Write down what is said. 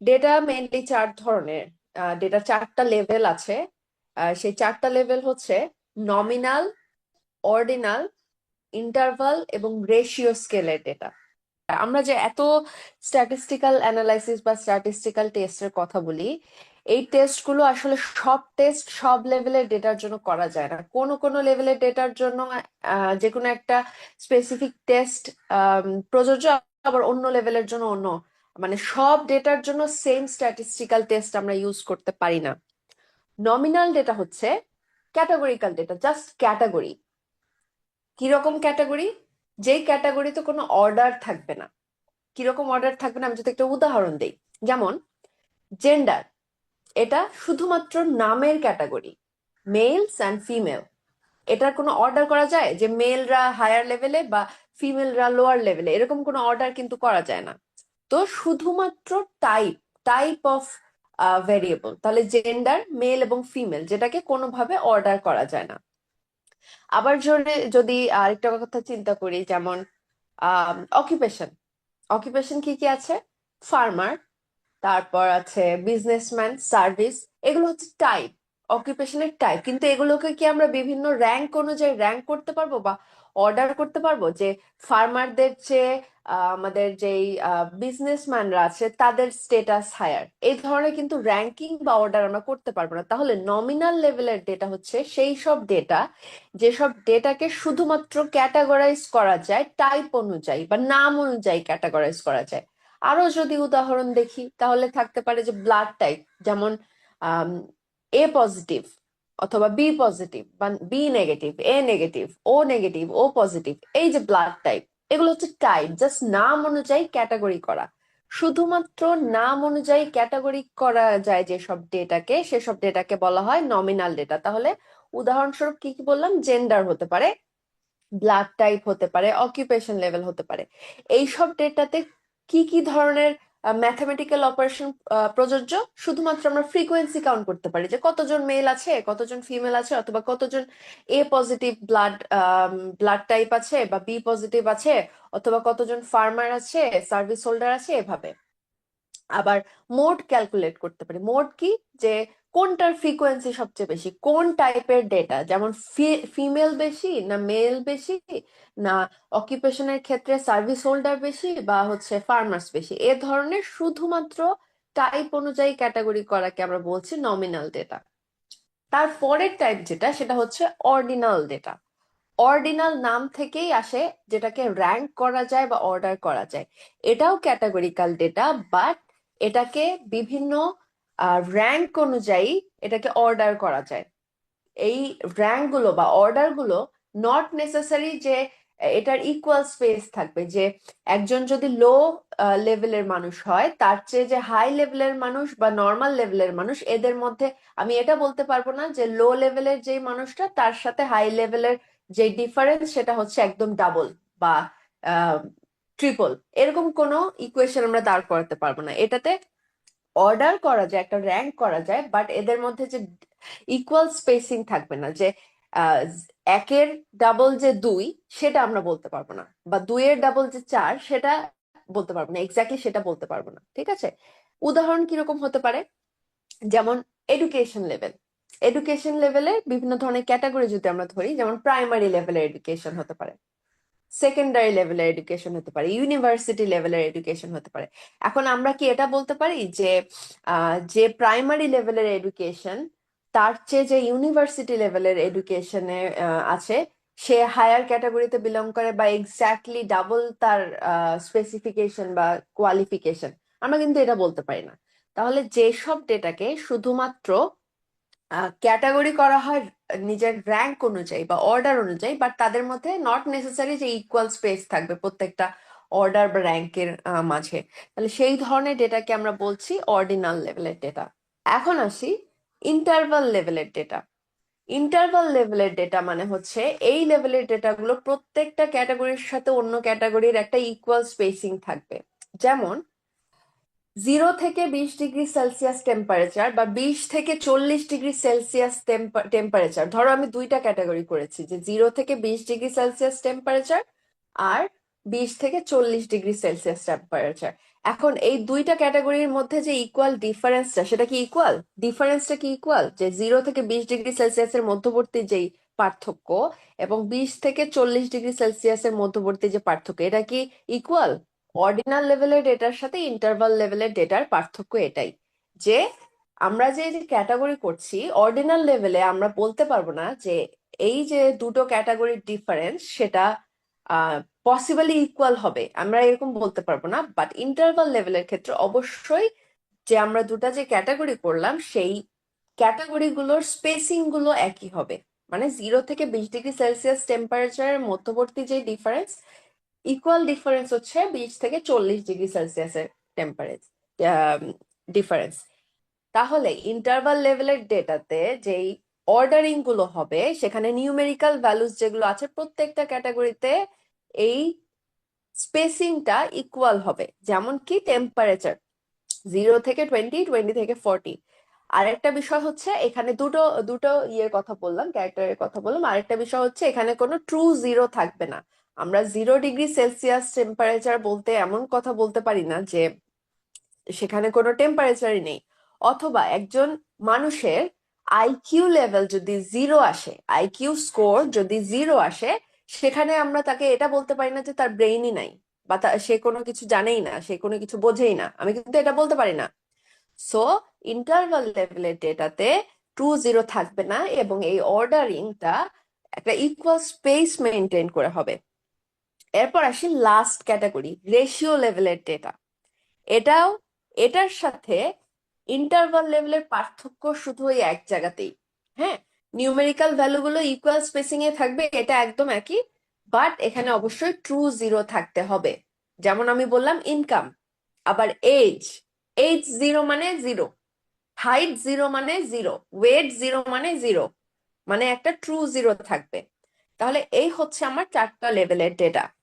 Data mainly চার ধরনের। Data চারটা লেভেল আছে। সেই চারটা লেভেল হচ্ছে নমিনাল, অর্ডিনাল, ইন্টারভাল এবং রেশিও স্কেলের ডেটা। আমরা যে এত স্ট্যাটিস্টিক্যাল অ্যানালাইসিস বা স্ট্যাটিস্টিক্যাল টেস্টের কথা বলি, এই টেস্টগুলো আসলে সব টেস্ট সব লেভেলের ডেটার জন্য করা যায় না। কোনো কোনো লেভেলের ডেটার জন্য যে কোনো একটা স্পেসিফিক টেস্ট প্রযোজ্য, আবার অন্য লেভেলের জন্য অন্য। মানে সব ডেটার জন্য সেম স্ট্যাটিস্টিক্যাল টেস্ট আমরা ইউজ করতে পারি না। নমিনাল ডেটা হচ্ছে ক্যাটাগরিক্যাল ডেটা, জাস্ট ক্যাটাগরি। কিরকম ক্যাটাগরি? যেই ক্যাটাগরিতে কোনো অর্ডার থাকবে না। কিরকম অর্ডার থাকবে না, আমি যদি একটা উদাহরণ দিই, যেমন জেন্ডার, এটা শুধুমাত্র নামের ক্যাটাগরি, মেলস অ্যান্ড ফিমেল। এটার কোনো অর্ডার করা যায় যে মেলরা হায়ার লেভেলে বা ফিমেলরা লোয়ার লেভেলে, এরকম কোনো অর্ডার কিন্তু করা যায় না। তো শুধুমাত্র টাইপ, টাইপ অফ ভেরিয়েবল, তাহলে জেন্ডার মেল এবং ফিমেল, যেটাকে কোনোভাবে অর্ডার করা যায় না। আবার যদি আরেকটা কথা চিন্তা করি, যেমন অকুপেশন। অকুপেশন কি কি আছে? ফার্মার, তারপর আছে বিজনেসম্যান, সার্ভিস। এগুলো হচ্ছে টাইপ, অকুপেশনের টাইপ। কিন্তু এগুলোকে কি আমরা বিভিন্ন র্যাঙ্ক অনুযায়ী র্যাঙ্ক করতে পারবো বা অর্ডার করতে পারবো? যে ফার্মারদের চেয়ে আমাদের যেই বিজনেসম্যানরা আছে তাদের স্টেটাস হায়ার, এই ধরনের কিন্তু র্যাঙ্কিং বা অর্ডার আমরা করতে পারবো না। তাহলে নমিনাল লেভেলের ডেটা হচ্ছে সেই সব ডেটা যেসব ডেটাকে শুধুমাত্র ক্যাটাগরাইজ করা যায় টাইপ অনুযায়ী বা নাম অনুযায়ী ক্যাটাগরাইজ করা যায়। আরো যদি উদাহরণ দেখি, তাহলে থাকতে পারে যে ব্লাড টাইপ, যেমন এ পজিটিভ অথবা বি পজিটিভ বা বি নেগেটিভ, এ নেগেটিভ, ও নেগেটিভ, ও পজিটিভ। এই যে ব্লাড টাইপ, এগুলো হচ্ছে টাইপ, জাস্ট নাম অনুযায়ী ক্যাটাগরি করা। শুধুমাত্র নাম অনুযায়ী ক্যাটাগরি করা যায় যেসব ডেটাকে, সেসব ডেটাকে বলা হয় নমিনাল ডেটা। তাহলে উদাহরণস্বরূপ কি কি বললাম? জেন্ডার হতে পারে, ব্লাড টাইপ হতে পারে, অকুপেশন লেভেল হতে পারে। এইসব ডেটাতে কি কি ধরনের ম্যাথমেটিক্যাল অপারেশন প্রযোজ্য? শুধুমাত্র আমরা ফ্রিকোয়েন্সি কাউন্ট করতে পারি, যে কতজন মেল আছে, কতজন ফিমেল আছে, অথবা কতজন এ পজিটিভ ব্লাড ব্লাড টাইপ আছে বা বি পজিটিভ আছে, অথবা কতজন ফার্মার আছে, সার্ভিস হোল্ডার আছে, এভাবে। আবার মোড ক্যালকুলেট করতে পারি। মোড কি? যে কোনটার ফ্রিকোয়েন্সি সবচেয়ে বেশি, কোন টাইপের ডেটা, যেমন ফিমেল বেশি না মেল বেশি, না অকুপেশনের ক্ষেত্রে সার্ভিস হোল্ডার বেশি বা হচ্ছে ফার্মার্স বেশি। এ ধরনের শুধুমাত্র টাইপ অনুযায়ী ক্যাটাগরি করাকে আমরা বলছি নমিনাল ডেটা। তার পরের টাইপ যেটা, সেটা হচ্ছে অর্ডিনাল ডেটা। অর্ডিনাল নাম থেকেই আসে, যেটাকে র্যাঙ্ক করা যায় বা অর্ডার করা যায়। এটাও ক্যাটাগরিক্যাল ডেটা, বাট এটাকে বিভিন্ন র্যাঙ্ক অনুযায়ী এটাকে অর্ডার করা যায়। এই র্যাঙ্ক গুলো বা অর্ডার গুলো নট নেসেসারি যে এটার ইকুয়াল স্পেস থাকবে, যে একজন যদি লো লেভেলের মানুষ হয়, তার চেয়ে যে হাই লেভেলের মানুষ বা নর্মাল লেভেলের মানুষ, এদের মধ্যে আমি এটা বলতে পারবো না যে লো লেভেলের যে মানুষটা তার সাথে হাই লেভেলের যে ডিফারেন্স সেটা হচ্ছে একদম ডাবল বা ট্রিপল। এরকম কোনো ইকুয়েশন আমরা দাঁড় করাতে পারবো না। এটাতে অর্ডার করা যায়, একটা র্যাঙ্ক করা যায়, বাট এদের মধ্যে যে ইকুয়াল স্পেসিং থাকবে না, যে আহ, একের ডাবল যে দুই সেটা আমরা বলতে পারবো না, বা দুইয়ের ডাবল যে চার সেটা বলতে পারবো না, এক্স্যাক্টলি সেটা বলতে পারবো না। ঠিক আছে? উদাহরণ কিরকম হতে পারে? যেমন এডুকেশন লেভেল। এডুকেশন লেভেলে বিভিন্ন ধরনের ক্যাটাগরি যদি আমরা ধরি, যেমন প্রাইমারি লেভেলের এডুকেশন হতে পারে, সেকেন্ডারি লেভেলের এডুকেশন হতে পারে, ইউনিভার্সিটি লেভেলের এডুকেশন হতে পারে। এখন আমরা কি এটা বলতে পারি যে যে প্রাইমারি লেভেলের এডুকেশন তার চেয়ে যে ইউনিভার্সিটি লেভেলের এডুকেশনে আছে সে হায়ার ক্যাটাগরিতে বিলং করে বা এক্স্যাক্টলি ডাবল তার স্পেসিফিকেশন বা কোয়ালিফিকেশন? আমরা কিন্তু এটা বলতে পারি না। তাহলে যেসব ডেটাকে শুধুমাত্র ক্যাটাগরি করা হয় নিজের র্যাঙ্ক অনুযায়ী বা অর্ডার অনুযায়ী, বাট তাদের মধ্যে নট নেসেসারি যে ইকুয়াল স্পেস থাকবে প্রত্যেকটা অর্ডার বা র্যাঙ্কের মাঝে, তাহলে সেই ধরনের ডেটাকে আমরা বলছি অর্ডিনাল লেভেলের ডেটা। এখন আসি ইন্টারভাল লেভেলের ডেটা। ইন্টারভাল লেভেলের ডেটা মানে হচ্ছে এই লেভেলের ডেটাগুলো প্রত্যেকটা ক্যাটাগরির সাথে অন্য ক্যাটাগরির একটা ইকুয়াল স্পেসিং থাকবে। যেমন 0 থেকে 20 ডিগ্রি সেলসিয়াস টেম্পারেচার বা 20 থেকে 40 ডিগ্রি সেলসিয়াস টেম্পারেচার, ধরো আমি দুইটা ক্যাটাগরি করেছি, যে 0 থেকে 20 ডিগ্রি সেলসিয়াস টেম্পারেচার আর 20 থেকে 40 ডিগ্রি সেলসিয়াস টেম্পারেচার। এখন এই দুইটা ক্যাটাগরির মধ্যে যে ইকুয়াল ডিফারেন্সটা, সেটা কি ইকুয়াল? ডিফারেন্সটা কি ইকুয়াল? যে 0 থেকে 20 ডিগ্রি সেলসিয়াসের মধ্যবর্তী যেই পার্থক্য এবং 20 থেকে 40 ডিগ্রি সেলসিয়াসের মধ্যবর্তী যে পার্থক্য, এটা কি ইকুয়াল? অর্ডিনাল লেভেলের ডেটার সাথে ইন্টারভাল লেভেলের ডেটার পার্থক্য এটাই, যে আমরা যে ক্যাটাগরি করছি অর্ডিনাল লেভেলে আমরা বলতে পারবো না যে এই যে দুটো ক্যাটাগরির ডিফারেন্স সেটা পসিবলি ইকুয়াল হবে, আমরা এরকম বলতে পারবো না। বাট ইন্টারভাল লেভেলের ক্ষেত্রে অবশ্যই যে আমরা দুটা যে ক্যাটাগরি করলাম সেই ক্যাটাগরি গুলোর স্পেসিং গুলো একই হবে। মানে 0 থেকে 20 ডিগ্রি সেলসিয়াস টেম্পারেচারের মধ্যবর্তী যে ডিফারেন্স, ইকুয়াল ডিফারেন্স হচ্ছে 20 থেকে 40 ডিগ্রি সেলসিয়াসের টেম্পারেচার ডিফারেন্স। তাহলে ইন্টারভাল লেভেলের ডেটাতে যেই অর্ডারিং গুলো হবে সেখানে নিউমেরিক্যাল ভ্যালুস যেগুলো আছে প্রত্যেকটা ক্যাটাগরিতে এই স্পেসিংটা ইকুয়াল হবে। যেমন কি টেম্পারেচার 0 থেকে 20, 20 থেকে 40। আরেকটা বিষয় হচ্ছে এখানে দুটো দুটো ইয়ের কথা বললাম, ক্যারেক্টারের কথা বললাম। আরেকটা বিষয় হচ্ছে এখানে কোনো ট্রু জিরো থাকবে না। আমরা 0 ডিগ্রি সেলসিয়াস টেম্পারেচার বলতে এমন কথা বলতে পারি না যে সেখানে কোনো টেম্পারেচারই নেই। অথবা একজন মানুষের আইকিউ লেভেল যদি 0 আসে, আইকিউ স্কোর যদি 0 আসে, সেখানে আমরা তাকে এটা বলতে পারি না যে তার ব্রেইনই নাই বা সে কোনো কিছু জানেই না, সে কোনো কিছু বোঝেই না, আমি কিন্তু এটা বলতে পারি না। সো ইন্টারভাল লেভেলের ডেটাতে 2 0 থাকবে না এবং এই অর্ডারিংটা একটা ইকুয়াল স্পেস মেনটেন করে হবে। এরপর আসি লাস্ট ক্যাটাগরি, রেশিও লেভেলের ডেটা। এটাও, এটার সাথে ইন্টারভাল লেভেলের পার্থক্য শুধু ওই এক জায়গাতেই। হ্যাঁ, নিউমেরিক্যাল ভ্যালুগুলো ইকুয়াল স্পেসিং এ থাকবে, এটা একদম একই। বাট এখানে অবশ্যই ট্রু জিরো থাকতে হবে। যেমন আমি বললাম ইনকাম, আবার এজ, এজ 0 মানে 0, হাইট 0 মানে 0, ওয়েট 0 মানে 0, মানে একটা ট্রু জিরো থাকবে। তাহলে এই হচ্ছে আমার 4টা লেভেলের ডেটা।